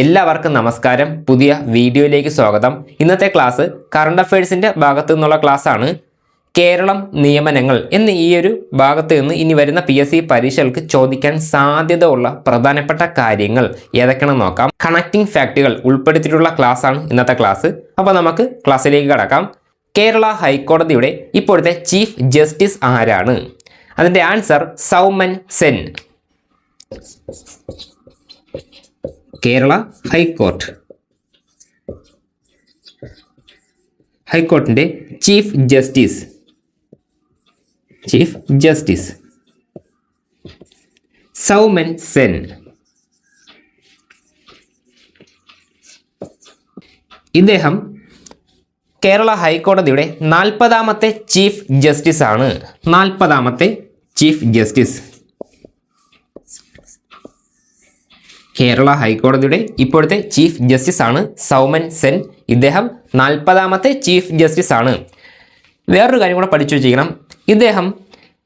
എല്ലാവർക്കും നമസ്കാരം. പുതിയ വീഡിയോയിലേക്ക് സ്വാഗതം. ഇന്നത്തെ ക്ലാസ് കറണ്ട് അഫയേഴ്സിൻ്റെ ഭാഗത്തു നിന്നുള്ള ക്ലാസ്സാണ്. കേരളം നിയമനങ്ങൾ എന്ന ഈ ഒരു ഭാഗത്ത് നിന്ന് ഇനി വരുന്ന PSC പരീക്ഷകൾക്ക് ചോദിക്കാൻ സാധ്യത ഉള്ള പ്രധാനപ്പെട്ട കാര്യങ്ങൾ ഏതൊക്കെയാണെന്ന് നോക്കാം. കണക്റ്റിംഗ് ഫാക്റ്റുകൾ ഉൾപ്പെടുത്തിയിട്ടുള്ള ക്ലാസ്സാണ് ഇന്നത്തെ ക്ലാസ്. അപ്പോൾ നമുക്ക് ക്ലാസ്സിലേക്ക് കടക്കാം. കേരള ഹൈക്കോടതിയുടെ ഇപ്പോഴത്തെ ചീഫ് ജസ്റ്റിസ് ആരാണ്? അതിൻ്റെ ആൻസർ സൗമൻ സെൻ. കേരള ഹൈക്കോർട്ടിൻ്റെ ചീഫ് ജസ്റ്റിസ് സൗമൻ സെൻ. ഇദ്ദേഹം കേരള ഹൈക്കോടതിയുടെ 40ാമത്തെ ചീഫ് ജസ്റ്റിസ് ആണ്. 40ാമത്തെ ചീഫ് ജസ്റ്റിസ് കേരള ഹൈക്കോടതിയുടെ ഇപ്പോഴത്തെ ചീഫ് ജസ്റ്റിസ് ആണ് സൗമൻ സെൻ. ഇദ്ദേഹം 40ാമത്തെ ചീഫ് ജസ്റ്റിസ് ആണ്. വേറൊരു കാര്യം കൂടെ പഠിച്ചു വെച്ചിരിക്കണം. ഇദ്ദേഹം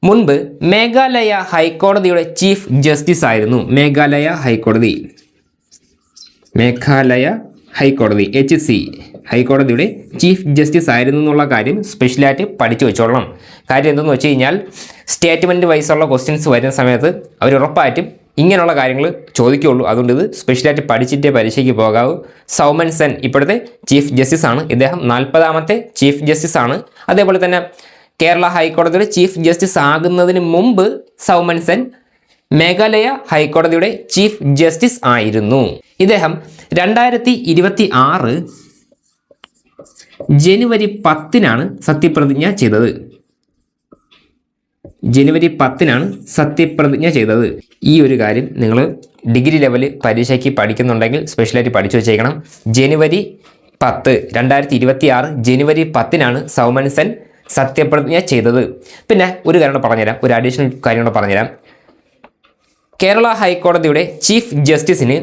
മുൻപ് മേഘാലയ ഹൈക്കോടതിയുടെ ചീഫ് ജസ്റ്റിസ് ആയിരുന്നു. മേഘാലയ ഹൈക്കോടതി HC ഹൈക്കോടതിയുടെ ചീഫ് ജസ്റ്റിസ് ആയിരുന്നു എന്നുള്ള കാര്യം സ്പെഷ്യലായിട്ട് പഠിച്ചു വെച്ചോളണം. കാര്യം എന്തെന്ന് വെച്ച് കഴിഞ്ഞാൽ സ്റ്റേറ്റ്മെൻറ്റ് വൈസുള്ള ക്വസ്റ്റ്യൻസ് വരുന്ന സമയത്ത് അവർ ഉറപ്പായിട്ടും ഇങ്ങനെയുള്ള കാര്യങ്ങൾ ചോദിക്കുകയുള്ളൂ. അതുകൊണ്ട് ഇത് സ്പെഷ്യലായിട്ട് പഠിച്ചിട്ടേ പരീക്ഷയ്ക്ക് പോകാവൂ. സൗമൻ സെൻ ഇപ്പോഴത്തെ ചീഫ് ജസ്റ്റിസ് ആണ്. ഇദ്ദേഹം 40ാമത്തെ ചീഫ് ജസ്റ്റിസ് ആണ്. അതേപോലെ തന്നെ കേരള ഹൈക്കോടതിയുടെ ചീഫ് ജസ്റ്റിസ് ആകുന്നതിന് മുമ്പ് സൗമൻ സെൻ മേഘാലയ ഹൈക്കോടതിയുടെ ചീഫ് ജസ്റ്റിസ് ആയിരുന്നു. ഇദ്ദേഹം 2026 ജനുവരി 10-നാണ് സത്യപ്രതിജ്ഞ ചെയ്തത്. ജനുവരി 10-നാണ് സത്യപ്രതിജ്ഞ ചെയ്തത്. ഈ ഒരു കാര്യം നിങ്ങൾ ഡിഗ്രി ലെവൽ പരീക്ഷയ്ക്ക് പഠിക്കുന്നുണ്ടെങ്കിൽ സ്പെഷ്യലായിട്ട് പഠിച്ചു വെച്ചേക്കണം. ജനുവരി 10 2026 ജനുവരി 10-നാണ് സൗമൻ സെൻ സത്യപ്രതിജ്ഞ ചെയ്തത്. പിന്നെ ഒരു കാര്യം പറഞ്ഞുതരാം, ഒരു അഡീഷണൽ കാര്യം കൂടെ പറഞ്ഞുതരാം. കേരള ഹൈക്കോടതിയുടെ ചീഫ് ജസ്റ്റിസിന്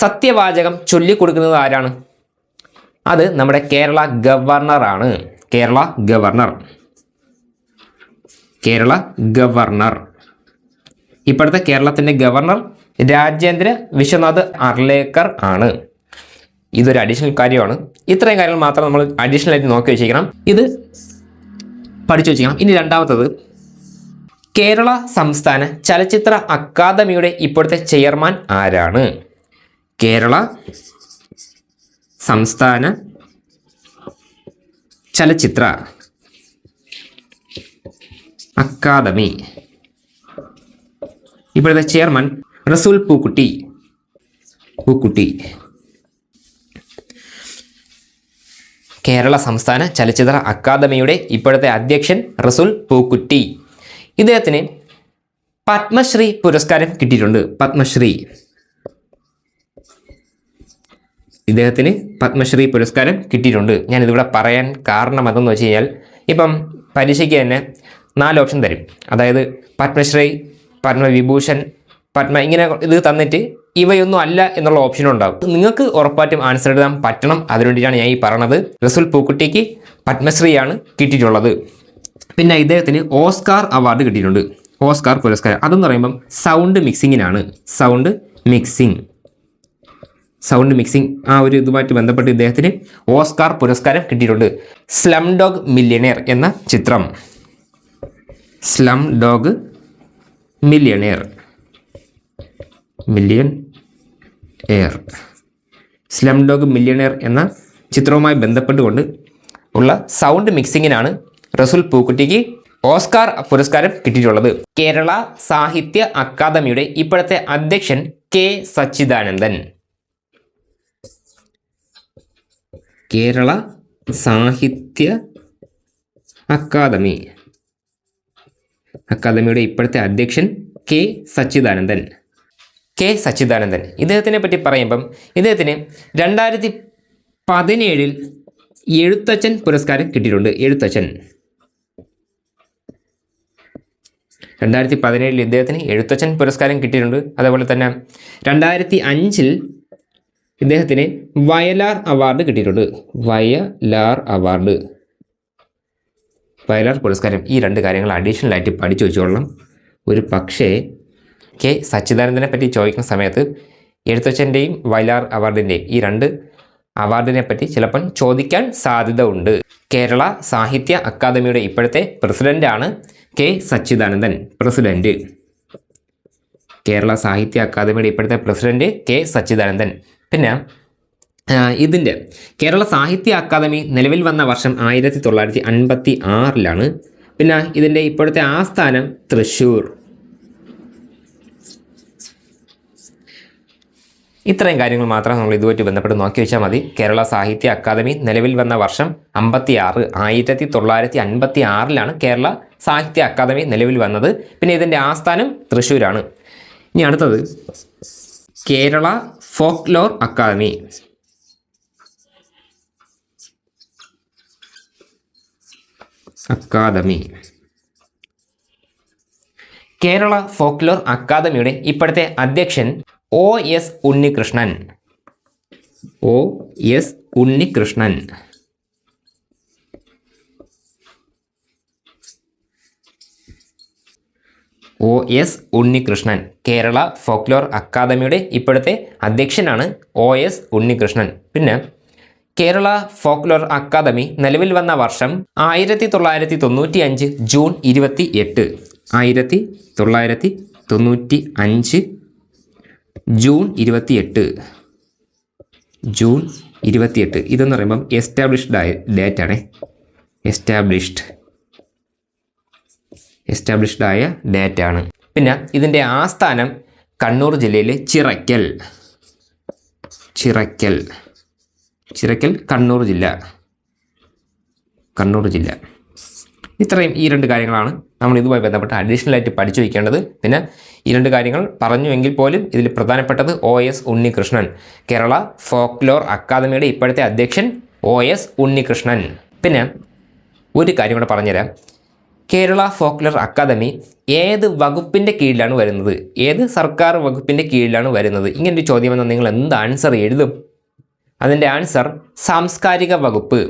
സത്യവാചകം ചൊല്ലിക്കൊടുക്കുന്നത് ആരാണ്? അത് നമ്മുടെ കേരള ഗവർണറാണ്. കേരള ഗവർണർ. ഇപ്പോഴത്തെ കേരളത്തിൻ്റെ ഗവർണർ രാജേന്ദ്ര വിശ്വനാഥ് അർലേക്കർ ആണ്. ഇതൊരു അഡീഷണൽ കാര്യമാണ്. ഇത്രയും കാര്യങ്ങൾ മാത്രം നമ്മൾ അഡീഷണൽ ആയിട്ട് നോക്കി വെച്ചിരിക്കണം. ഇത് പഠിച്ചു വെച്ചിരിക്കണം. ഇനി രണ്ടാമത്തത്, കേരള സംസ്ഥാന ചലച്ചിത്ര അക്കാദമിയുടെ ഇപ്പോഴത്തെ ചെയർമാൻ ആരാണ്? കേരള സംസ്ഥാന ചലച്ചിത്ര അക്കാദമി ഇപ്പോഴത്തെ ചെയർമാൻ റസൂൽ പൂക്കുട്ടി. കേരള സംസ്ഥാന ചലച്ചിത്ര അക്കാദമിയുടെ ഇപ്പോഴത്തെ അധ്യക്ഷൻ റസൂൽ പൂക്കുട്ടി. ഇദ്ദേഹത്തിന് പത്മശ്രീ പുരസ്കാരം കിട്ടിയിട്ടുണ്ട്. ഇദ്ദേഹത്തിന് പത്മശ്രീ പുരസ്കാരം കിട്ടിയിട്ടുണ്ട്. ഞാനിതിവിടെ പറയാൻ കാരണം എന്തെന്ന് വെച്ച് കഴിഞ്ഞാൽ, ഇപ്പം പരീക്ഷയ്ക്ക് തന്നെ 4 ഓപ്ഷൻ തരും. അതായത് പത്മശ്രീ, പത്മവിഭൂഷൺ, ഇങ്ങനെ ഇത് തന്നിട്ട് ഇവയൊന്നും അല്ല എന്നുള്ള ഓപ്ഷനും ഉണ്ടാകും. നിങ്ങൾക്ക് ഉറപ്പായിട്ടും ആൻസർ എഴുതാൻ പറ്റണം. അതിനുവേണ്ടിയാണ് ഞാൻ ഈ പറയണത്. റസൂൽ പൂക്കുട്ടിക്ക് പത്മശ്രീയാണ് കിട്ടിയിട്ടുള്ളത്. പിന്നെ ഇദ്ദേഹത്തിന് ഓസ്കാർ അവാർഡ് കിട്ടിയിട്ടുണ്ട്. ഓസ്കാർ പുരസ്കാരം അതെന്ന് പറയുമ്പം സൗണ്ട് മിക്സിംഗ് ആ ഒരു ഇതുമായിട്ട് ബന്ധപ്പെട്ട് ഇദ്ദേഹത്തിന് ഓസ്കാർ പുരസ്കാരം കിട്ടിയിട്ടുണ്ട്. സ്ലം ഡോഗ് മില്യനെയർ എന്ന ചിത്രം, സ്ലം ഡോഗ് മില്യനെയർ എന്ന ചിത്രവുമായി ബന്ധപ്പെട്ടുകൊണ്ട് ഉള്ള സൗണ്ട് മിക്സിങ്ങിനാണ് റസൂൽ പൂക്കുട്ടിക്ക് ഓസ്കാർ പുരസ്കാരം കിട്ടിയിട്ടുള്ളത്. കേരള സാഹിത്യ അക്കാദമിയുടെ ഇപ്പോഴത്തെ അധ്യക്ഷൻ K സച്ചിദാനന്ദൻ. കേരള സാഹിത്യ അക്കാദമിയുടെ ഇപ്പോഴത്തെ അധ്യക്ഷൻ K സച്ചിദാനന്ദൻ. ഇദ്ദേഹത്തിനെ പറ്റി പറയുമ്പം ഇദ്ദേഹത്തിന് 2017 എഴുത്തച്ഛൻ പുരസ്കാരം കിട്ടിയിട്ടുണ്ട്. 2017 ഇദ്ദേഹത്തിന് എഴുത്തച്ഛൻ പുരസ്കാരം കിട്ടിയിട്ടുണ്ട്. അതേപോലെ തന്നെ 2005 ഇദ്ദേഹത്തിന് വയലാർ അവാർഡ് കിട്ടിയിട്ടുണ്ട്. വയലാർ പുരസ്കാരം. ഈ 2 കാര്യങ്ങൾ അഡീഷണൽ ആയിട്ട് പഠിച്ചു വെച്ചോളണം. ഒരു പക്ഷേ K സച്ചിദാനന്ദനെ പറ്റി ചോദിക്കുന്ന സമയത്ത് എഴുത്തച്ഛൻ്റെയും വയലാർ അവാർഡിൻ്റെയും ഈ രണ്ട് അവാർഡിനെ പറ്റി ചിലപ്പോൾ ചോദിക്കാൻ സാധ്യത ഉണ്ട്. കേരള സാഹിത്യ അക്കാദമിയുടെ ഇപ്പോഴത്തെ പ്രസിഡൻ്റാണ് കെ സച്ചിദാനന്ദൻ. പ്രസിഡന്റ് കേരള സാഹിത്യ അക്കാദമിയുടെ ഇപ്പോഴത്തെ പ്രസിഡന്റ് കെ സച്ചിദാനന്ദൻ. പിന്നെ ഇതിൻ്റെ കേരള സാഹിത്യ അക്കാദമി നിലവിൽ വന്ന വർഷം 1956. പിന്നെ ഇതിൻ്റെ ഇപ്പോഴത്തെ ആസ്ഥാനം തൃശ്ശൂർ. ഇത്രയും കാര്യങ്ങൾ മാത്രം നമ്മൾ ഇതുമായിട്ട് ബന്ധപ്പെട്ട് നോക്കി വെച്ചാൽ മതി. കേരള സാഹിത്യ അക്കാദമി നിലവിൽ വന്ന വർഷം 1956 കേരള സാഹിത്യ അക്കാദമി നിലവിൽ വന്നത്. പിന്നെ ഇതിൻ്റെ ആസ്ഥാനം തൃശ്ശൂരാണ്. ഇനി അടുത്തത് Kerala folklore academy. Kerala folklore അക്കാദമിയുടെ ഇപ്പോഴത്തെ അധ്യക്ഷൻ OS Unnikrishnan. OS Unnikrishnan. OS Unnikrishnan Kerala folklore അക്കാദമിയുടെ ഇപ്പോഴത്തെ അധ്യക്ഷനാണ് OS ഉണ്ണികൃഷ്ണൻ. പിന്നെ കേരള ഫോക്ലോർ അക്കാദമി നിലവിൽ വന്ന വർഷം 1995 ജൂൺ 28. 1995 ജൂൺ 28. ഇതെന്ന് പറയുമ്പം എസ്റ്റാബ്ലിഷ്ഡ് ആയ ഡേറ്റ് ആണ്. എസ്റ്റാബ്ലിഷ്ഡ് ആയ ഡേറ്റ് ആണ്. പിന്നെ ഇതിൻ്റെ ആസ്ഥാനം കണ്ണൂർ ജില്ലയിലെ ചിറക്കൽ. കണ്ണൂർ ജില്ല. ഇത്രയും ഈ രണ്ട് കാര്യങ്ങളാണ് നമ്മൾ ഇതുമായി ബന്ധപ്പെട്ട് അഡീഷണൽ ആയിട്ട് പഠിച്ചു വയ്ക്കേണ്ടത്. പിന്നെ ഈ രണ്ട് കാര്യങ്ങൾ പറഞ്ഞുവെങ്കിൽ പോലും ഇതിൽ പ്രധാനപ്പെട്ടത് OS ഉണ്ണികൃഷ്ണൻ, കേരള ഫോക്ലോർ അക്കാദമിയുടെ ഇപ്പോഴത്തെ അധ്യക്ഷൻ OS ഉണ്ണികൃഷ്ണൻ. പിന്നെ ഒരു കാര്യം കൂടെ പറഞ്ഞുതരാം. കേരള ഫോക്ലോർ അക്കാദമി ഏത് വകുപ്പിൻ്റെ കീഴിലാണ് വരുന്നത്? ഏത് സർക്കാർ വകുപ്പിൻ്റെ കീഴിലാണ് വരുന്നത്? ഇങ്ങനൊരു ചോദ്യം വന്നാൽ നിങ്ങൾ എന്ത് ആൻസർ എഴുതും? അതിൻ്റെ ആൻസർ സാംസ്കാരിക വകുപ്പ്.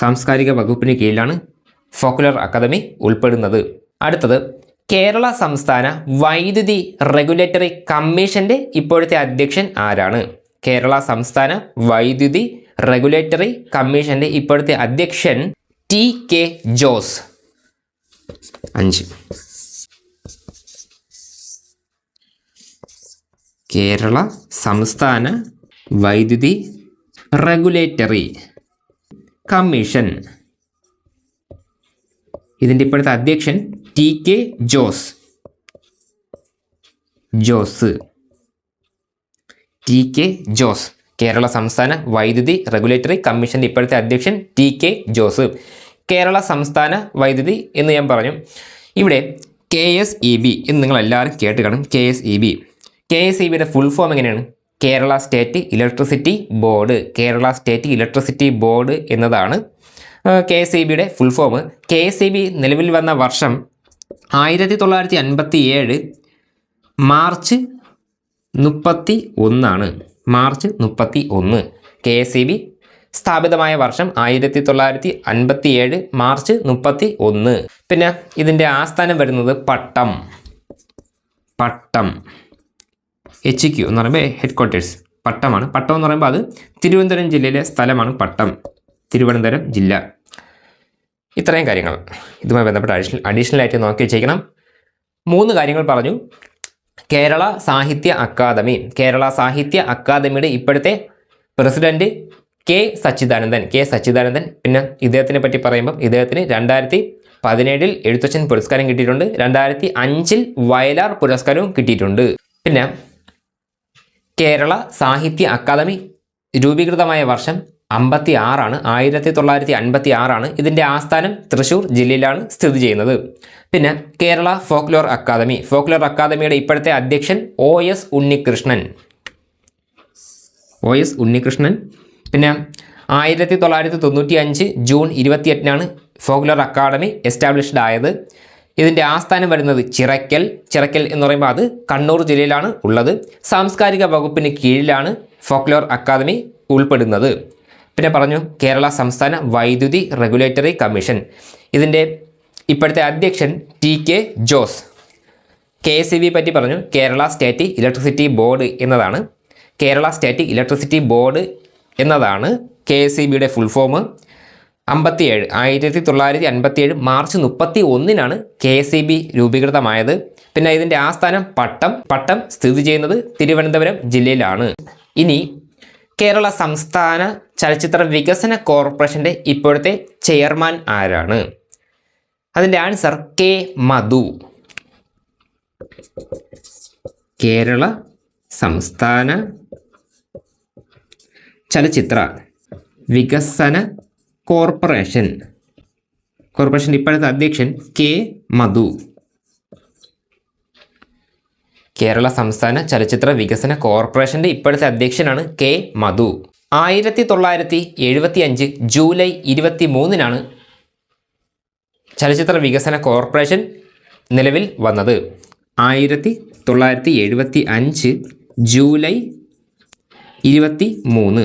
സാംസ്കാരിക വകുപ്പിന് കീഴിലാണ് ഫോക്ലോർ അക്കാദമി ഉൾപ്പെടുന്നത്. അടുത്തത് കേരള സംസ്ഥാന വൈദ്യുതി റെഗുലേറ്ററി കമ്മീഷൻ്റെ ഇപ്പോഴത്തെ അധ്യക്ഷൻ ആരാണ്? കേരള സംസ്ഥാന വൈദ്യുതി റെഗുലേറ്ററി കമ്മീഷൻ്റെ ഇപ്പോഴത്തെ അധ്യക്ഷൻ TK ജോസ്. 5. കേരള സംസ്ഥാന വൈദ്യുതി റെഗുലേറ്ററി കമ്മീഷൻ. ഇതിൻ്റെ ഇപ്പോഴത്തെ അധ്യക്ഷൻ TK ജോസ്. TK ജോസ്. കേരള സംസ്ഥാന വൈദ്യുതി റെഗുലേറ്ററി കമ്മീഷൻ്റെ ഇപ്പോഴത്തെ അധ്യക്ഷൻ TK ജോസ്. കേരള സംസ്ഥാന വൈദ്യുതി എന്ന് ഞാൻ പറഞ്ഞു. ഇവിടെ KSEB എന്ന് നിങ്ങൾ എല്ലാവരും കേട്ട് കാണും. KSEBയുടെ ഫുൾ ഫോം എങ്ങനെയാണ്? കേരള സ്റ്റേറ്റ് ഇലക്ട്രിസിറ്റി ബോർഡ് എന്നതാണ് KSEBയുടെ ഫുൾ ഫോം. KSEB നിലവിൽ വന്ന വർഷം 1957 മാർച്ച് 31. KSEB സ്ഥാപിതമായ വർഷം 1957 മാർച്ച് 31. പിന്നെ ഇതിൻ്റെ ആസ്ഥാനം വരുന്നത് പട്ടം. HQ എന്ന് പറയുമ്പോൾ ഹെഡ് ക്വാർട്ടേഴ്സ് പട്ടമാണ്. പട്ടം എന്ന് പറയുമ്പോൾ അത് തിരുവനന്തപുരം ജില്ലയിലെ സ്ഥലമാണ് പട്ടം. തിരുവനന്തപുരം ജില്ല. ഇത്രയും കാര്യങ്ങൾ ഇതുമായി ബന്ധപ്പെട്ട് അഡീഷണൽ ആയിട്ട് നോക്കി വെച്ചേക്കണം. 3 കാര്യങ്ങൾ പറഞ്ഞു. കേരള സാഹിത്യ അക്കാദമിയുടെ ഇപ്പോഴത്തെ പ്രസിഡന്റ് കെ സച്ചിദാനന്ദൻ. പിന്നെ ഇദ്ദേഹത്തിനെ പറ്റി പറയുമ്പം ഇദ്ദേഹത്തിന് 2017 എഴുത്തച്ഛൻ പുരസ്കാരം കിട്ടിയിട്ടുണ്ട്. 2005 വയലാർ പുരസ്കാരവും കിട്ടിയിട്ടുണ്ട്. പിന്നെ കേരള സാഹിത്യ അക്കാദമി രൂപീകൃതമായ വർഷം 1956. ഇതിൻ്റെ ആസ്ഥാനം തൃശ്ശൂർ ജില്ലയിലാണ് സ്ഥിതി ചെയ്യുന്നത്. പിന്നെ കേരള ഫോക്ലോർ അക്കാദമിയുടെ ഇപ്പോഴത്തെ അധ്യക്ഷൻ OS ഉണ്ണികൃഷ്ണൻ. പിന്നെ 1995 ജൂൺ 28 ഫോക്ലോർ അക്കാദമി എസ്റ്റാബ്ലിഷ്ഡ് ആയത്. ഇതിൻ്റെ ആസ്ഥാനം വരുന്നത് ചിറക്കൽ എന്ന് പറയുമ്പോൾ അത് കണ്ണൂർ ജില്ലയിലാണ് ഉള്ളത്. സാംസ്കാരിക വകുപ്പിന് കീഴിലാണ് ഫോക്ലോർ അക്കാദമി ഉൾപ്പെടുന്നത്. പിന്നെ പറഞ്ഞു കേരള സംസ്ഥാന വൈദ്യുതി റെഗുലേറ്ററി കമ്മീഷൻ. ഇതിൻ്റെ ഇപ്പോഴത്തെ അധ്യക്ഷൻ TK ജോസ്. KSEB പറ്റി പറഞ്ഞു, കേരള സ്റ്റേറ്റ് ഇലക്ട്രിസിറ്റി ബോർഡ് എന്നതാണ്. കേരള സ്റ്റേറ്റ് ഇലക്ട്രിസിറ്റി ബോർഡ് എന്നതാണ് KSEBയുടെ ഫുൾ ഫോം. 1957 March 31 KSEB രൂപീകൃതമായത്. പിന്നെ ഇതിൻ്റെ ആസ്ഥാനം പട്ടം സ്ഥിതി ചെയ്യുന്നത് തിരുവനന്തപുരം ജില്ലയിലാണ്. ഇനി കേരള സംസ്ഥാന ചലച്ചിത്ര വികസന കോർപ്പറേഷൻ്റെ ഇപ്പോഴത്തെ ചെയർമാൻ ആരാണ്? അതിൻ്റെ ആൻസർ K. മധു. കേരള സംസ്ഥാന ചലച്ചിത്ര വികസന കോർപ്പറേഷൻ ഇപ്പോഴത്തെ അധ്യക്ഷൻ K. മധു. കേരള സംസ്ഥാന ചലച്ചിത്ര വികസന കോർപ്പറേഷൻ്റെ ഇപ്പോഴത്തെ അധ്യക്ഷനാണ് K. മധു. 1975 ജൂലൈ 23 ചലച്ചിത്ര വികസന കോർപ്പറേഷൻ നിലവിൽ വന്നത്. 1975 ജൂലൈ 23.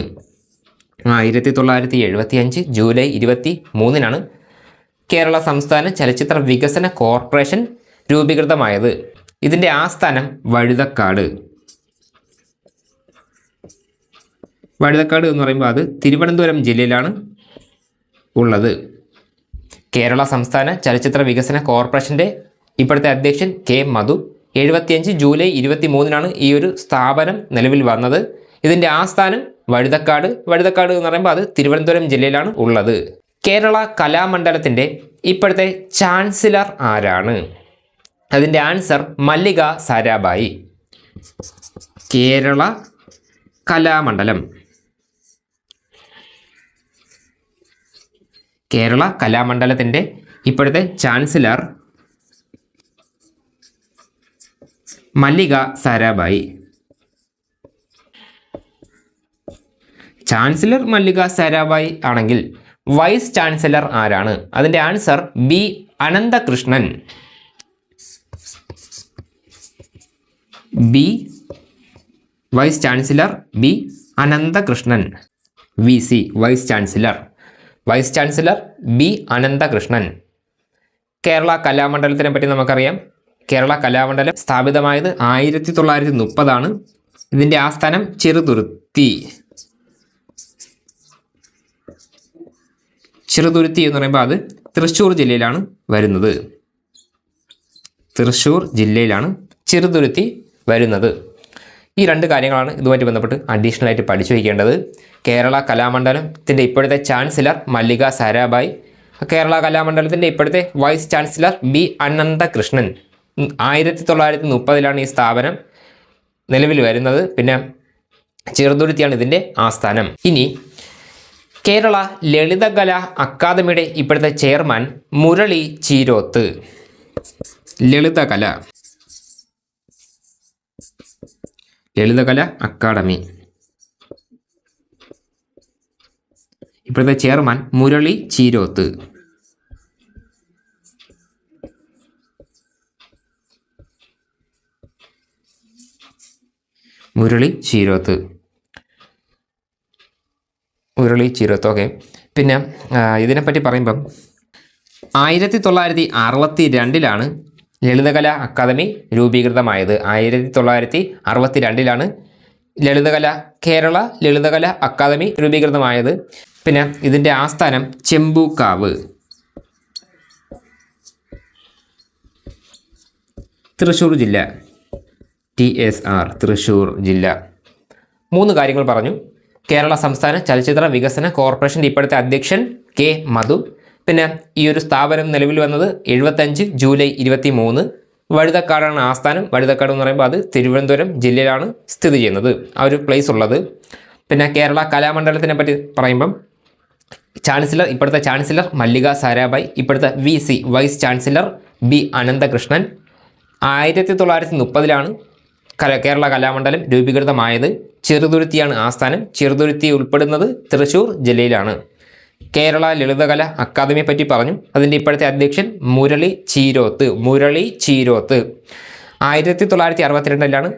1975 ജൂലൈ 23 കേരള സംസ്ഥാന ചലച്ചിത്ര വികസന കോർപ്പറേഷൻ രൂപീകൃതമായത്. ഇതിൻ്റെ ആസ്ഥാനം വഴുതക്കാട് എന്ന് പറയുമ്പോൾ അത് തിരുവനന്തപുരം ജില്ലയിലാണ് ഉള്ളത്. കേരള സംസ്ഥാന ചലച്ചിത്ര വികസന കോർപ്പറേഷൻ്റെ ഇപ്പോഴത്തെ അധ്യക്ഷൻ K. മധു. 75 ജൂലൈ 23 ഈ ഒരു സ്ഥാപനം നിലവിൽ വന്നത്. ഇതിൻ്റെ ആസ്ഥാനം വഴുതക്കാട് എന്ന് പറയുമ്പോൾ അത് തിരുവനന്തപുരം ജില്ലയിലാണ് ഉള്ളത്. കേരള കലാമണ്ഡലത്തിൻ്റെ ഇപ്പോഴത്തെ ചാൻസലർ ആരാണ്? അതിൻ്റെ ആൻസർ മല്ലിക സാരാഭായി. കേരള കലാമണ്ഡലത്തിൻ്റെ ഇപ്പോഴത്തെ ചാൻസലർ മല്ലിക സാരാഭായി. ചാൻസലർ മല്ലിക സാരാഭായി ആണെങ്കിൽ വൈസ് ചാൻസലർ ആരാണ്? അതിൻ്റെ answer B. Ananthakrishnan. Vice chancellor B. Ananthakrishnan. VC vice chancellor B. Ananthakrishnan. Kerala കലാമണ്ഡലത്തിനെ പറ്റി നമുക്കറിയാം. കേരള കലാമണ്ഡലം സ്ഥാപിതമായത് 1930. ഇതിൻ്റെ ആസ്ഥാനം ചെറുതുരുത്തി എന്ന് പറയുമ്പോൾ അത് തൃശ്ശൂർ ജില്ലയിലാണ് വരുന്നത്. ചെറുതുരുത്തി വരുന്നത്. ഈ രണ്ട് കാര്യങ്ങളാണ് ഇതുമായിട്ട് ബന്ധപ്പെട്ട് അഡീഷണൽ ആയിട്ട് പഠിച്ചു വയ്ക്കേണ്ടത്. കേരള കലാമണ്ഡലത്തിൻ്റെ ഇപ്പോഴത്തെ ചാൻസലർ മല്ലിക സാരാഭായി. കേരള കലാമണ്ഡലത്തിൻ്റെ ഇപ്പോഴത്തെ വൈസ് ചാൻസലർ B. അനന്തകൃഷ്ണൻ. 1930 ഈ സ്ഥാപനം നിലവിൽ വരുന്നത്. പിന്നെ ചെറുതുരുത്തിയാണ് ഇതിൻ്റെ ആസ്ഥാനം. ഇനി കേരള ലളിതകലാ അക്കാദമിയുടെ ഇപ്പോഴത്തെ ചെയർമാൻ മുരളി ചീരോത്ത്. ലളിതകല അക്കാദമി ഇപ്പോഴത്തെ ചെയർമാൻ മുരളി ചീരോത്ത്. മുരളി ചീരോത്ത്. ഓക്കെ. പിന്നെ ഇതിനെപ്പറ്റി പറയുമ്പം 1962 ലളിതകലാ അക്കാദമി രൂപീകൃതമായത്. 1962 കേരള ലളിതകലാ അക്കാദമി രൂപീകൃതമായത്. പിന്നെ ഇതിൻ്റെ ആസ്ഥാനം ചെമ്പൂക്കാവ്, തൃശ്ശൂർ ജില്ല. TSR തൃശ്ശൂർ ജില്ല. 3 കാര്യങ്ങൾ പറഞ്ഞു. കേരള സംസ്ഥാന ചലച്ചിത്ര വികസന കോർപ്പറേഷൻ്റെ ഇപ്പോഴത്തെ അധ്യക്ഷൻ K. മധു. പിന്നെ ഈ ഒരു സ്ഥാപനം നിലവിൽ വന്നത് 75 ജൂലൈ 23. വഴുതക്കാടാണ് ആസ്ഥാനം. വഴുതക്കാട് എന്ന് പറയുമ്പോൾ അത് തിരുവനന്തപുരം ജില്ലയിലാണ് സ്ഥിതി ചെയ്യുന്നത്, ആ ഒരു പ്ലേസ് ഉള്ളത്. പിന്നെ കേരള കലാമണ്ഡലത്തിനെ പറ്റി പറയുമ്പം ഇപ്പോഴത്തെ ചാൻസലർ മല്ലിക സാരാഭായി. ഇപ്പോഴത്തെ VC vice chancellor B. Ananthakrishnan. 1930 Kerala Kalamandalam രൂപീകൃതമായത്. ചെറുതുരുത്തിയാണ് ആസ്ഥാനം. ചെറുതുരുത്തി ഉൾപ്പെടുന്നത് തൃശ്ശൂർ ജില്ലയിലാണ്. കേരള ലളിതകല അക്കാദമിയെ പറ്റി പറഞ്ഞു. അതിൻ്റെ ഇപ്പോഴത്തെ അധ്യക്ഷൻ മുരളി ചീരോത്ത്. 1962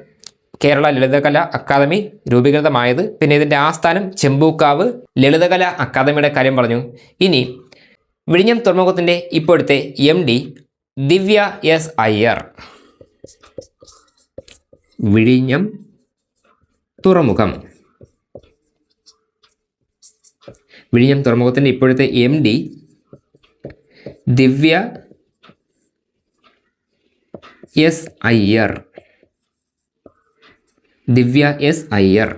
കേരള ലളിതകല അക്കാദമി രൂപീകൃതമായത്. പിന്നെ ഇതിൻ്റെ ആസ്ഥാനം ചെമ്പൂക്കാവ്. ലളിതകല അക്കാദമിയുടെ കാര്യം പറഞ്ഞു. ഇനി വിഴിഞ്ഞം തുറമുഖത്തിൻ്റെ ഇപ്പോഴത്തെ MD ദിവ്യ എസ് അയ്യർ. വിഴിഞ്ഞം തുറമുഖം, വിഴിഞ്ഞം തുറമുഖത്തിൻ്റെ ഇപ്പോഴത്തെ MD ദിവ്യ എസ് അയ്യർ. ദിവ്യ എസ് അയ്യർ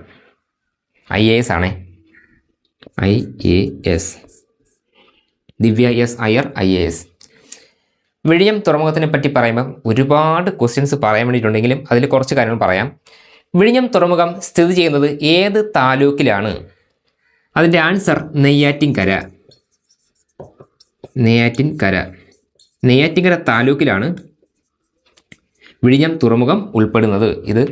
IAS ആണേ, IAS. ദിവ്യ എസ് അയ്യർ IAS. വിഴിഞ്ഞം തുറമുഖത്തിനെ പറ്റി പറയുമ്പം ഒരുപാട് ക്വസ്റ്റ്യൻസ് പറയാൻ വേണ്ടിയിട്ടുണ്ടെങ്കിലും അതിൽ കുറച്ച് കാര്യങ്ങൾ പറയാം. വിഴിഞ്ഞം തുറമുഖം സ്ഥിതി ചെയ്യുന്നത് ഏത് താലൂക്കിലാണ്? അതിൻ്റെ ആൻസർ നെയ്യാറ്റിൻകര. നെയ്യാറ്റിൻകര താലൂക്കിലാണ് വിഴിഞ്ഞം തുറമുഖം ഉൾപ്പെടുന്നത്. ഇത്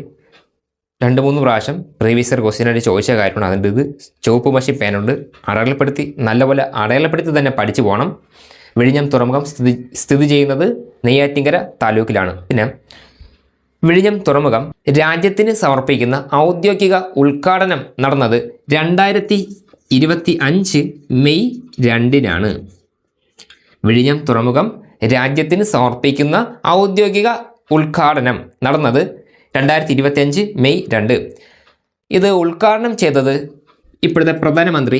2-3 പ്രാവശ്യം പ്രീവിയസ് ഇയർ ക്വസ്റ്റ്യനായിട്ട് ചോദിച്ച കാര്യമാണ്. അതിൻ്റെ ഇത് ചുവപ്പ് മഷി പേനുണ്ട്, നല്ലപോലെ അടയാളപ്പെടുത്തി തന്നെ പഠിച്ചു പോകണം. വിഴിഞ്ഞം തുറമുഖം സ്ഥിതി ചെയ്യുന്നത് നെയ്യാറ്റിൻകര താലൂക്കിലാണ്. പിന്നെ വിഴിഞ്ഞം തുറമുഖം രാജ്യത്തിന് സമർപ്പിക്കുന്ന ഔദ്യോഗിക ഉദ്ഘാടനം നടന്നത് 2025 മെയ് 2-നാണ്. വിഴിഞ്ഞം തുറമുഖം രാജ്യത്തിന് സമർപ്പിക്കുന്ന ഔദ്യോഗിക ഉദ്ഘാടനം നടന്നത് 2025 മെയ് 2. ഇത് ഉദ്ഘാടനം ചെയ്തത് ഇപ്പോഴത്തെ പ്രധാനമന്ത്രി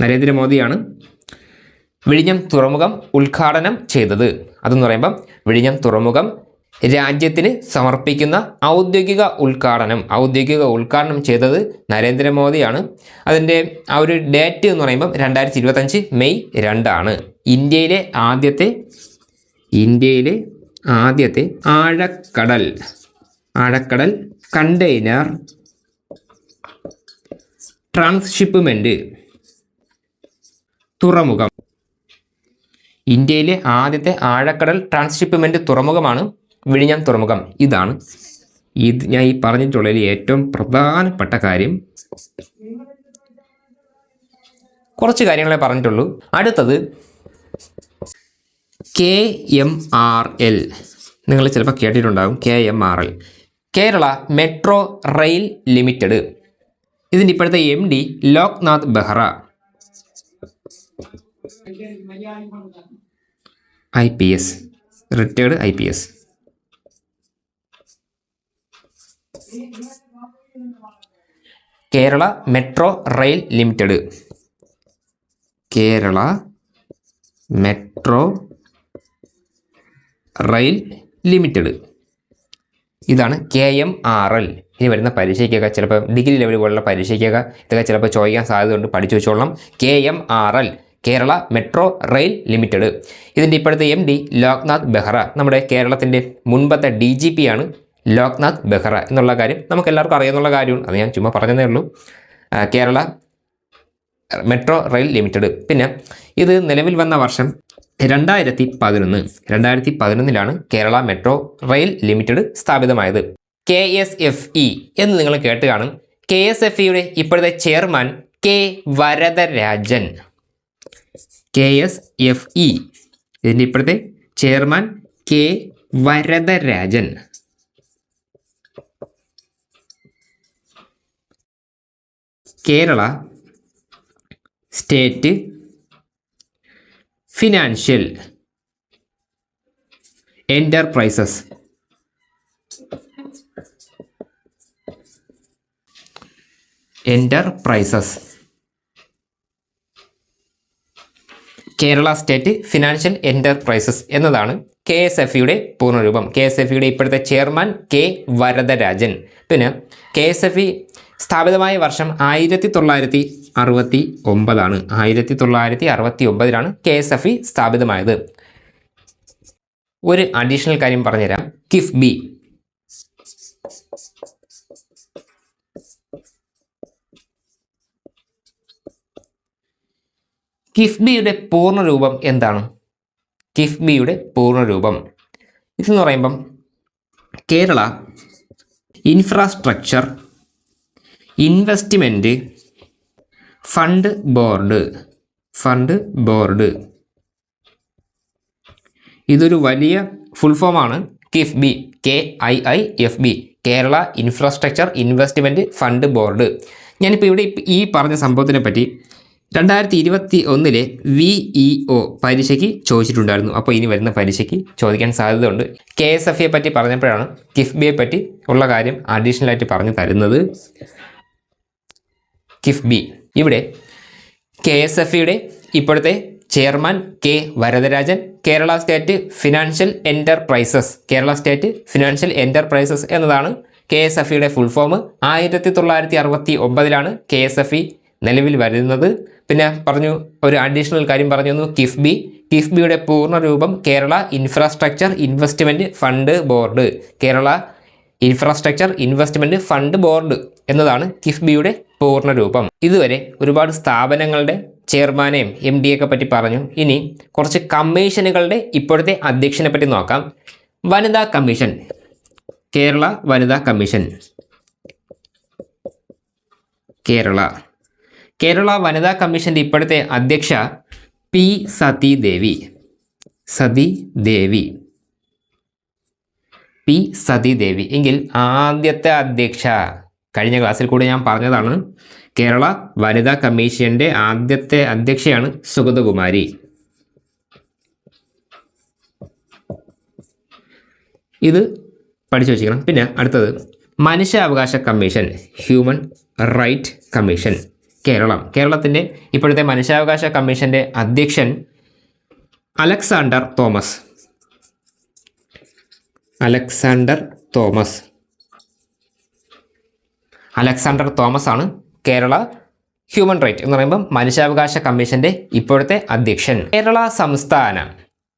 നരേന്ദ്രമോദിയാണ് വിഴിഞ്ഞം തുറമുഖം ഉദ്ഘാടനം ചെയ്തത്. അതെന്ന് പറയുമ്പം വിഴിഞ്ഞം തുറമുഖം രാജ്യത്തിന് സമർപ്പിക്കുന്ന ഔദ്യോഗിക ഉദ്ഘാടനം ചെയ്തത് നരേന്ദ്രമോദിയാണ്. അതിൻ്റെ ആ ഒരു ഡേറ്റ് എന്ന് പറയുമ്പം 2025 മെയ് 2 ഇന്ത്യയിലെ ആദ്യത്തെ ആഴക്കടൽ കണ്ടെയ്നർ ട്രാൻസ്ഷിപ്മെന്റ് തുറമുഖം. ഇന്ത്യയിലെ ആദ്യത്തെ ആഴക്കടൽ ട്രാൻസ്ഷിപ്മെന്റ് തുറമുഖമാണ് വിഴിഞ്ഞം തുറമുഖം. ഇതാണ് ഞാൻ ഈ പറഞ്ഞിട്ടുള്ളതിൽ ഏറ്റവും പ്രധാനപ്പെട്ട കാര്യം. കുറച്ച് കാര്യങ്ങളെ പറഞ്ഞിട്ടുള്ളൂ. അടുത്തത് KMRL. നിങ്ങൾ ചിലപ്പോൾ കേട്ടിട്ടുണ്ടാകും KMRL, Kerala metro rail limited. ഇതിൻ്റെ ഇപ്പോഴത്തെ MD Loknath Behera, IPS, retired IPS. Kerala metro rail limited, Kerala metro rail limited. ഇതാണ് KMRL. ഇനി വരുന്ന പരീക്ഷയ്ക്കൊക്കെ ചിലപ്പോൾ ഡിഗ്രി ലെവൽ പോലുള്ള പരീക്ഷയ്ക്കൊക്കെ ഇതൊക്കെ ചിലപ്പോൾ ചോദിക്കാൻ സാധ്യതയുണ്ട്, പഠിച്ചു വെച്ചോളണം. KMRL, Kerala metro rail limited. ഇതിൻ്റെ ഇപ്പോഴത്തെ MD ലോക്നാഥ് ബെഹ്റ. നമ്മുടെ കേരളത്തിൻ്റെ മുൻപത്തെ DGP ആണ് ലോക്നാഥ് ബെഹ്റ എന്നുള്ള കാര്യം നമുക്ക് എല്ലാവർക്കും അറിയാവുന്ന കാര്യമാണ്. അത് ഞാൻ ചുമ്മാ പറഞ്ഞതേ ഉള്ളൂ. Kerala metro rail limited. പിന്നെ ഇത് നിലവിൽ വന്ന വർഷം 2011. കേരള മെട്രോ റെയിൽ ലിമിറ്റഡ് സ്ഥാപിതമായത്. KSFE എന്ന് നിങ്ങൾ കേട്ട് കാണും. KSFEയുടെ ഇപ്പോഴത്തെ ചെയർമാൻ K വരദരാജൻ. KSFE ഇതിൻ്റെ ഇപ്പോഴത്തെ chairman K Varadarajan. Kerala state financial enterprises. Kerala state financial enterprises എന്നതാണ് KSFEയുടെ പൂർണ്ണരൂപം. KSFEയുടെ ഇപ്പോഴത്തെ ചെയർമാൻ K വരദരാജൻ. പിന്നെ KSFE സ്ഥാപിതമായ വർഷം 1969. 1969 KSFE സ്ഥാപിതമായത്. ഒരു അഡീഷണൽ കാര്യം പറഞ്ഞുതരാം. കിഫ്ബി, കിഫ്ബിയുടെ പൂർണ്ണരൂപം എന്താണ്? കിഫ്ബിയുടെ പൂർണ്ണരൂപം ഇതെന്ന് പറയുമ്പം Kerala infrastructure investment fund board. ഇതൊരു വലിയ ഫുൾ ഫോമാണ് KIIFB. KIIFB, Kerala infrastructure investment fund board. ഞാനിപ്പോൾ ഇവിടെ ഈ പറഞ്ഞ സംഭവത്തിനെ പറ്റി 2021 VEO പരീക്ഷയ്ക്ക് ചോദിച്ചിട്ടുണ്ടായിരുന്നു. അപ്പോൾ ഇനി വരുന്ന പരീക്ഷയ്ക്ക് ചോദിക്കാൻ സാധ്യതയുണ്ട്. KSFE പറ്റി പറഞ്ഞപ്പോഴാണ് കിഫ്ബിയെ പറ്റി ഉള്ള കാര്യം അഡീഷണൽ ആയിട്ട് പറഞ്ഞു തരുന്നത്. കിഫ്ബി ഇവിടെ KSFEയുടെ ഇപ്പോഴത്തെ chairman K Varadarajan, Kerala state financial enterprises എന്നതാണ് KSFEയുടെ ഫുൾ ഫോം. 1969 KSFE നിലവിൽ വരുന്നത്. പിന്നെ പറഞ്ഞു ഒരു അഡീഷണൽ കാര്യം പറഞ്ഞു തന്നു. കിഫ്ബിയുടെ പൂർണ്ണ രൂപം Kerala infrastructure investment fund board. Kerala infrastructure investment fund board എന്നതാണ് കിഫ്ബിയുടെ പൂർണ്ണ രൂപം. ഇതുവരെ ഒരുപാട് സ്ഥാപനങ്ങളുടെ ചെയർമാനെയും MD ഒക്കെ പറ്റി പറഞ്ഞു. ഇനി കുറച്ച് കമ്മീഷനുകളുടെ ഇപ്പോഴത്തെ അധ്യക്ഷനെ പറ്റി നോക്കാം. വനിതാ കമ്മീഷൻ, കേരള വനിതാ കമ്മീഷൻ. കേരള വനിതാ കമ്മീഷൻ്റെ ഇപ്പോഴത്തെ അധ്യക്ഷ P സതീദേവി എങ്കിൽ ആദ്യത്തെ അധ്യക്ഷ കഴിഞ്ഞ ക്ലാസ്സിൽ കൂടി ഞാൻ പറഞ്ഞതാണ്. കേരള വനിതാ കമ്മീഷൻ്റെ ആദ്യത്തെ അധ്യക്ഷയാണ് സുഗതകുമാരി. ഇത് പഠിച്ചു വച്ചിരിക്കണം. പിന്നെ അടുത്തത് മനുഷ്യാവകാശ കമ്മീഷൻ, ഹ്യൂമൻ റൈറ്റ് കമ്മീഷൻ. കേരളത്തിൻ്റെ ഇപ്പോഴത്തെ മനുഷ്യാവകാശ കമ്മീഷൻ്റെ അധ്യക്ഷൻ അലക്സാണ്ടർ തോമസ് ആണ് കേരള ഹ്യൂമൻ റൈറ്റ് എന്ന് പറയുമ്പോൾ മനുഷ്യാവകാശ കമ്മീഷൻ്റെ ഇപ്പോഴത്തെ അധ്യക്ഷൻ. കേരള സംസ്ഥാന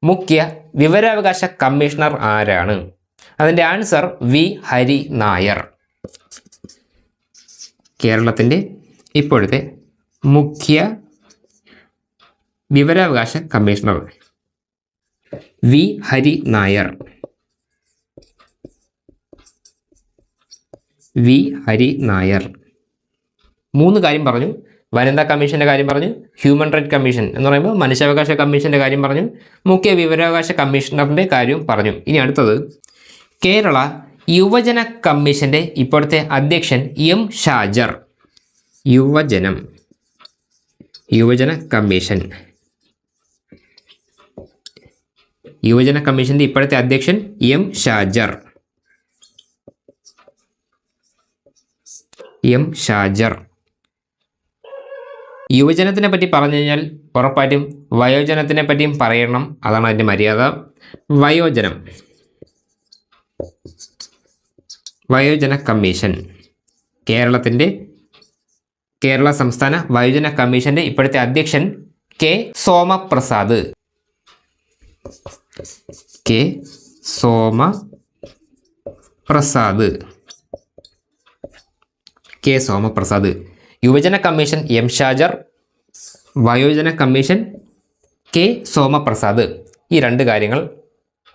മുഖ്യ വിവരാവകാശ കമ്മീഷണർ ആരാണ്? അതിൻ്റെ ആൻസർ V ഹരി നായർ. കേരളത്തിൻ്റെ ഇപ്പോഴത്തെ മുഖ്യ വിവരാവകാശ കമ്മീഷണർ V ഹരി നായർ. മൂന്ന് കാര്യം പറഞ്ഞു. വനിതാ കമ്മീഷൻ്റെ കാര്യം പറഞ്ഞു, ഹ്യൂമൻ റൈറ്റ് കമ്മീഷൻ എന്ന് പറയുമ്പോൾ മനുഷ്യാവകാശ കമ്മീഷൻ്റെ കാര്യം പറഞ്ഞു, മുഖ്യ വിവരാവകാശ കമ്മീഷണറിൻ്റെ കാര്യം പറഞ്ഞു. ഇനി അടുത്തത് കേരള യുവജന കമ്മീഷൻ്റെ ഇപ്പോഴത്തെ അധ്യക്ഷൻ M ഷാജർ. യുവജന കമ്മീഷൻ്റെ ഇപ്പോഴത്തെ അധ്യക്ഷൻ M ഷാജർ. യുവജനത്തിനെ പറ്റി പറഞ്ഞു കഴിഞ്ഞാൽ ഉറപ്പായിട്ടും വയോജനത്തിനെ പറ്റിയും പറയണം. അതാണ് അതിൻ്റെ മര്യാദ. വയോജന കമ്മീഷൻ, കേരള സംസ്ഥാന വയോജന കമ്മീഷൻ്റെ ഇപ്പോഴത്തെ അധ്യക്ഷൻ K സോമപ്രസാദ്. യുവജന കമ്മീഷൻ M ഷാജർ, വയോജന കമ്മീഷൻ K സോമപ്രസാദ്. ഈ രണ്ട് കാര്യങ്ങൾ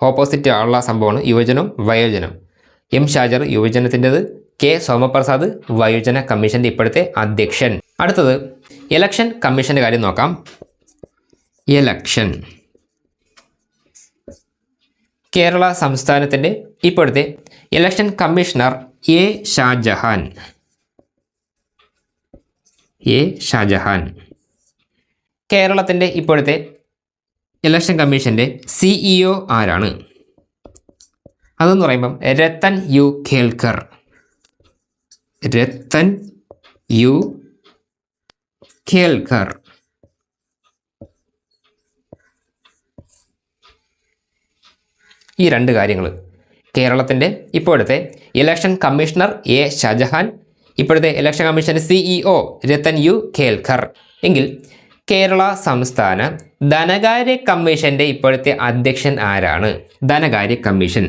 ഓപ്പോസിറ്റ് ഉള്ള സംഭവമാണ് യുവജനം വയോജനം. M ഷാജർ യുവജനത്തിൻ്റെത്, K സോമപ്രസാദ് വയോജന കമ്മീഷൻ്റെ ഇപ്പോഴത്തെ അധ്യക്ഷൻ. അടുത്തത് ഇലക്ഷൻ കമ്മീഷൻ്റെ കാര്യം നോക്കാം. കേരള സംസ്ഥാനത്തിൻ്റെ ഇപ്പോഴത്തെ ഇലക്ഷൻ കമ്മീഷണർ A ഷാജഹാൻ. കേരളത്തിൻ്റെ ഇപ്പോഴത്തെ ഇലക്ഷൻ കമ്മീഷൻ്റെ CEO ആരാണ്? അതെന്ന് പറയുമ്പം രത്തൻ യു ഖേൽക്കർ. ഈ രണ്ട് കാര്യങ്ങൾ കേരളത്തിൻ്റെ ഇപ്പോഴത്തെ ഇലക്ഷൻ കമ്മീഷണർ A ഷാജഹാൻ, ഇപ്പോഴത്തെ ഇലക്ഷൻ കമ്മീഷൻ്റെ CEO രത്തൻ യു ഖേൽക്കർ. എങ്കിൽ കേരള സംസ്ഥാന ധനകാര്യ കമ്മീഷൻ്റെ ഇപ്പോഴത്തെ അധ്യക്ഷൻ ആരാണ്? ധനകാര്യ കമ്മീഷൻ,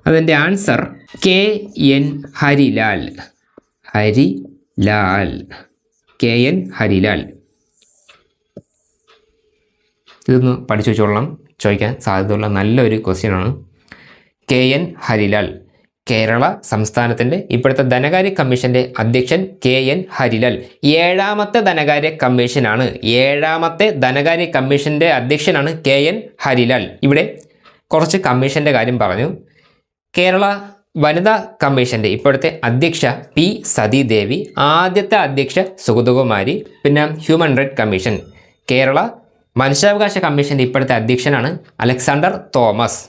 അതിൻ്റെ ആൻസർ KN ഹരിലാൽ. ഇതൊന്ന് പഠിച്ചു വെച്ചോളണം, ചോദിക്കാൻ സാധ്യതയുള്ള നല്ലൊരു ക്വസ്റ്റ്യനാണ്. KN ഹരിലാൽ. കേരള സംസ്ഥാനത്തിൻ്റെ ഇപ്പോഴത്തെ ധനകാര്യ കമ്മീഷൻ്റെ അധ്യക്ഷൻ KN ഹരിലാൽ. ഏഴാമത്തെ ധനകാര്യ കമ്മീഷൻ്റെ അധ്യക്ഷനാണ് KN ഹരിലാൽ. ഇവിടെ കുറച്ച് കമ്മീഷൻ്റെ കാര്യം പറഞ്ഞു. കേരള വനിതാ കമ്മീഷൻ്റെ ഇപ്പോഴത്തെ അധ്യക്ഷ പി സതീദേവി, ആദ്യത്തെ അധ്യക്ഷ സുഗതകുമാരി. പിന്നെ ഹ്യൂമൻ റൈറ്റ് കമ്മീഷൻ, കേരള മനുഷ്യാവകാശ കമ്മീഷൻ്റെ ഇപ്പോഴത്തെ അധ്യക്ഷനാണ് അലക്സാണ്ടർ തോമസ്.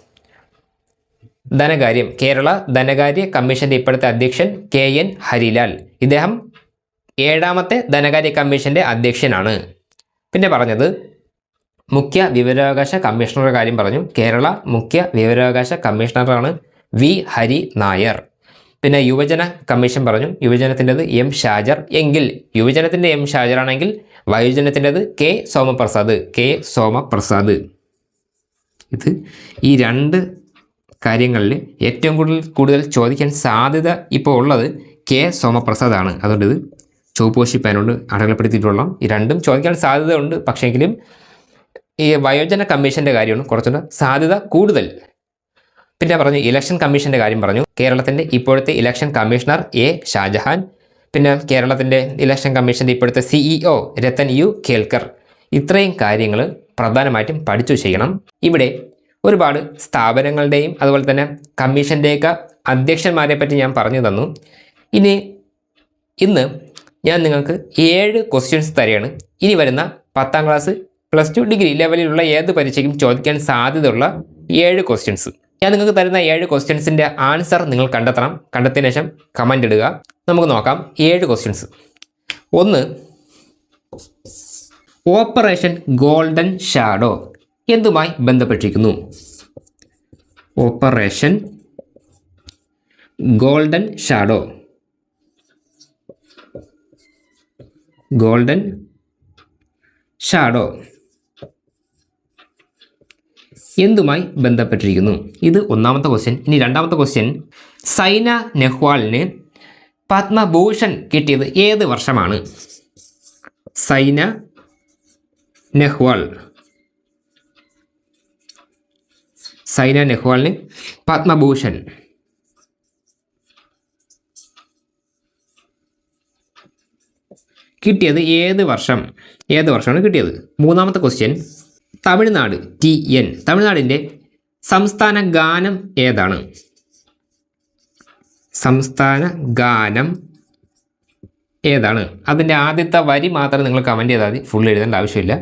ധനകാര്യം, കേരള ധനകാര്യ കമ്മീഷൻ്റെ ഇപ്പോഴത്തെ അധ്യക്ഷൻ KN ഹരിലാൽ. ഇദ്ദേഹം 7ാമത്തെ ധനകാര്യ കമ്മീഷൻ്റെ അധ്യക്ഷനാണ്. പിന്നെ പറഞ്ഞത് മുഖ്യ വിവരാവകാശ കമ്മീഷണറുടെ കാര്യം പറഞ്ഞു. കേരള മുഖ്യ വിവരാവകാശ കമ്മീഷണറാണ് V ഹരി നായർ. പിന്നെ യുവജന കമ്മീഷൻ പറഞ്ഞു. യുവജനത്തിൻ്റെത് M ഷാജർ. എങ്കിൽ യുവജനത്തിൻ്റെ M ഷാജർ ആണെങ്കിൽ വയോജനത്തിൻ്റെത് K സോമപ്രസാദ്. ഇത് ഈ 2 കാര്യങ്ങളിൽ ഏറ്റവും കൂടുതൽ ചോദിക്കാൻ സാധ്യത ഇപ്പോൾ ഉള്ളത് K സോമപ്രസാദാണ്. അതുകൊണ്ട് ഇത് ചുവപ്പ് പേനോട് അടയാളപ്പെടുത്തിയിട്ടുള്ള ഈ 2ഉം ചോദിക്കാൻ സാധ്യത ഉണ്ട്. പക്ഷേങ്കിലും ഈ വയോജന കമ്മീഷൻ്റെ കാര്യമാണ് കുറച്ചുകൂടെ സാധ്യത കൂടുതൽ. പിന്നെ പറഞ്ഞു ഇലക്ഷൻ കമ്മീഷൻ്റെ കാര്യം പറഞ്ഞു. കേരളത്തിൻ്റെ ഇപ്പോഴത്തെ ഇലക്ഷൻ കമ്മീഷണർ A ഷാജഹാൻ. പിന്നെ കേരളത്തിൻ്റെ ഇലക്ഷൻ കമ്മീഷൻ്റെ ഇപ്പോഴത്തെ CEO രത്തൻ U കേൽക്കർ. ഇത്രയും കാര്യങ്ങൾ പ്രധാനമായിട്ടും പഠിച്ചു ചെയ്യണം. ഇവിടെ ഒരുപാട് സ്ഥാപനങ്ങളുടെയും അതുപോലെ തന്നെ കമ്മീഷൻ്റെയൊക്കെ അധ്യക്ഷന്മാരെ പറ്റി ഞാൻ പറഞ്ഞു തന്നു. ഇന്ന് ഞാൻ നിങ്ങൾക്ക് 7 ക്വസ്റ്റ്യൻസ് തരികയാണ്. ഇനി വരുന്ന 10ാം ക്ലാസ്, +2, ഡിഗ്രി ലെവലിലുള്ള ഏത് പരീക്ഷയ്ക്കും ചോദിക്കാൻ സാധ്യതയുള്ള 7 ക്വസ്റ്റ്യൻസ്. ഞാൻ നിങ്ങൾക്ക് തരുന്ന 7 ക്വസ്റ്റ്യൻസിൻ്റെ ആൻസർ നിങ്ങൾ കണ്ടെത്തണം. കണ്ടെത്തിയതിനു ശേഷം കമൻ്റ് ഇടുക. നമുക്ക് നോക്കാം 7 ക്വസ്റ്റ്യൻസ്. 1, ഓപ്പറേഷൻ ഗോൾഡൻ ഷാഡോ എന്തുമായി ബന്ധപ്പെട്ടിരിക്കുന്നു? ഓപ്പറേഷൻ ഗോൾഡൻ ഷാഡോ എന്തുമായി ബന്ധപ്പെട്ടിരിക്കുന്നു? ഇത് 1ാമത്തെ ക്വസ്റ്റ്യൻ. ഇനി 2ാമത്തെ ക്വസ്റ്റ്യൻ, സൈന നെഹ്വാളിന് പത്മഭൂഷൺ കിട്ടിയത് ഏത് വർഷമാണ്? സൈന നെഹ്വാളിന് പത്മഭൂഷൺ കിട്ടിയത് ഏത് വർഷമാണ് കിട്ടിയത്? 3ാമത്തെ ക്വസ്റ്റ്യൻ, തമിഴ്നാട് TN, തമിഴ്നാടിൻ്റെ സംസ്ഥാന ഗാനം ഏതാണ്? അതിൻ്റെ ആദ്യത്തെ വരി മാത്രം നിങ്ങൾ കമൻറ്റ് ചെയ്താൽ മതി. ഫുൾ എഴുതേണ്ട ആവശ്യമില്ല.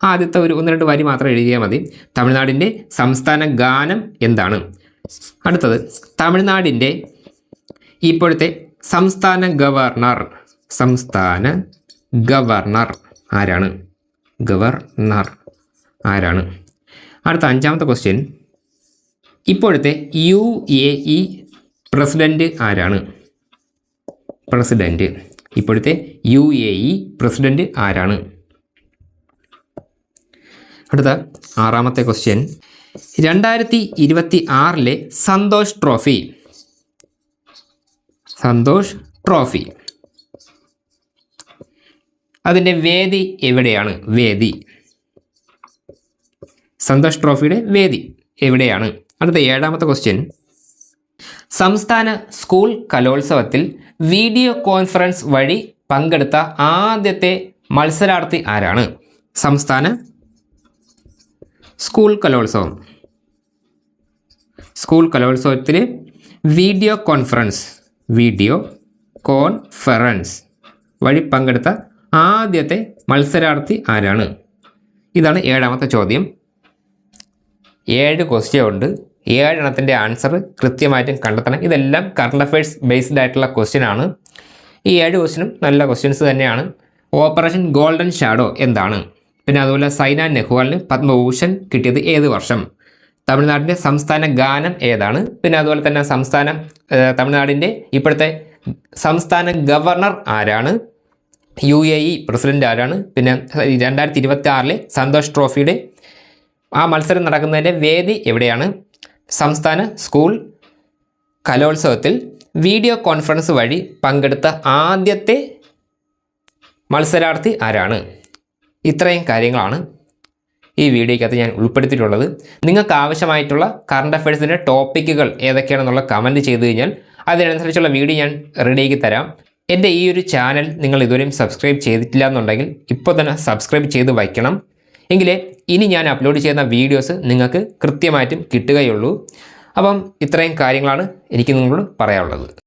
ആദ്യത്തെ 1-2 വരി മാത്രം എഴുതിയാൽ മതി. തമിഴ്നാടിൻ്റെ സംസ്ഥാന ഗാനം എന്താണ്? അടുത്തത്, തമിഴ്നാടിൻ്റെ ഇപ്പോഴത്തെ സംസ്ഥാന ഗവർണർ ആരാണ്? അടുത്ത 5ാമത്തെ ക്വസ്റ്റ്യൻ, ഇപ്പോഴത്തെ UAE പ്രസിഡന്റ് ആരാണ്? ഇപ്പോഴത്തെ UAE പ്രസിഡന്റ് ആരാണ്? അടുത്ത 6ാമത്തെ ക്വസ്റ്റ്യൻ, 2026 സന്തോഷ് ട്രോഫി അതിൻ്റെ വേദി എവിടെയാണ്? സന്തോഷ് ട്രോഫിയുടെ വേദി എവിടെയാണ്? അടുത്ത 7ാമത്തെ ക്വസ്റ്റ്യൻ, സംസ്ഥാന സ്കൂൾ കലോത്സവത്തിൽ വീഡിയോ കോൺഫറൻസ് വഴി പങ്കെടുത്ത ആദ്യത്തെ മത്സരാർത്ഥി ആരാണ്? സംസ്ഥാന സ്കൂൾ കലോത്സവത്തിൽ വീഡിയോ കോൺഫറൻസ് വഴി പങ്കെടുത്ത ആദ്യത്തെ മത്സരാർത്ഥി ആരാണ്? ഇതാണ് 7ാമത്തെ ചോദ്യം. 7 ക്വസ്റ്റ്യൻ ഉണ്ട്. 7 എണ്ണത്തിൻ്റെ ആൻസർ കൃത്യമായിട്ടും കണ്ടെത്തണം. ഇതെല്ലാം കറണ്ട് അഫയേഴ്സ് ബേസ്ഡ് ആയിട്ടുള്ള ക്വസ്റ്റ്യൻ ആണ്. ഈ 7 ക്വസ്റ്റ്യനും നല്ല ക്വസ്റ്റ്യൻസ് തന്നെയാണ്. ഓപ്പറേഷൻ ഗോൾഡൻ ഷാഡോ എന്താണ്? പിന്നെ അതുപോലെ സൈന നെഹ്വാളിന് പത്മഭൂഷൺ കിട്ടിയത് ഏത് വർഷം? തമിഴ്നാടിൻ്റെ സംസ്ഥാന ഗാനം ഏതാണ്? പിന്നെ അതുപോലെ തന്നെ തമിഴ്നാടിൻ്റെ ഇപ്പോഴത്തെ സംസ്ഥാന ഗവർണർ ആരാണ്? UAE പ്രസിഡന്റ് ആരാണ്? പിന്നെ 2026 സന്തോഷ് ട്രോഫിയുടെ ആ മത്സരം നടക്കുന്നതിൻ്റെ വേദി എവിടെയാണ്? സംസ്ഥാന സ്കൂൾ കലോത്സവത്തിൽ വീഡിയോ കോൺഫറൻസ് വഴി പങ്കെടുത്ത ആദ്യത്തെ മത്സരാർത്ഥി ആരാണ്? ഇത്രയും കാര്യങ്ങളാണ് ഈ വീഡിയോയ്ക്കകത്ത് ഞാൻ ഉൾപ്പെടുത്തിയിട്ടുള്ളത്. നിങ്ങൾക്ക് ആവശ്യമായിട്ടുള്ള കറണ്ട് അഫയേഴ്സിൻ്റെ ടോപ്പിക്കുകൾ ഏതൊക്കെയാണെന്നുള്ള കമൻറ്റ് ചെയ്ത് കഴിഞ്ഞാൽ അതിനനുസരിച്ചുള്ള വീഡിയോ ഞാൻ റെഡിയാക്കി തരാം. എൻ്റെ ഈ ഒരു ചാനൽ നിങ്ങൾ ഇതുവരെയും സബ്സ്ക്രൈബ് ചെയ്തിട്ടില്ല എന്നുണ്ടെങ്കിൽ ഇപ്പോൾ തന്നെ സബ്സ്ക്രൈബ് ചെയ്ത് വയ്ക്കണം. എങ്കിലേ ഇനി ഞാൻ അപ്ലോഡ് ചെയ്യുന്ന വീഡിയോസ് നിങ്ങൾക്ക് കൃത്യമായിട്ടും കിട്ടുകയുള്ളൂ. അപ്പം ഇത്രയും കാര്യങ്ങളാണ് എനിക്ക് നിങ്ങളോട് പറയാനുള്ളത്.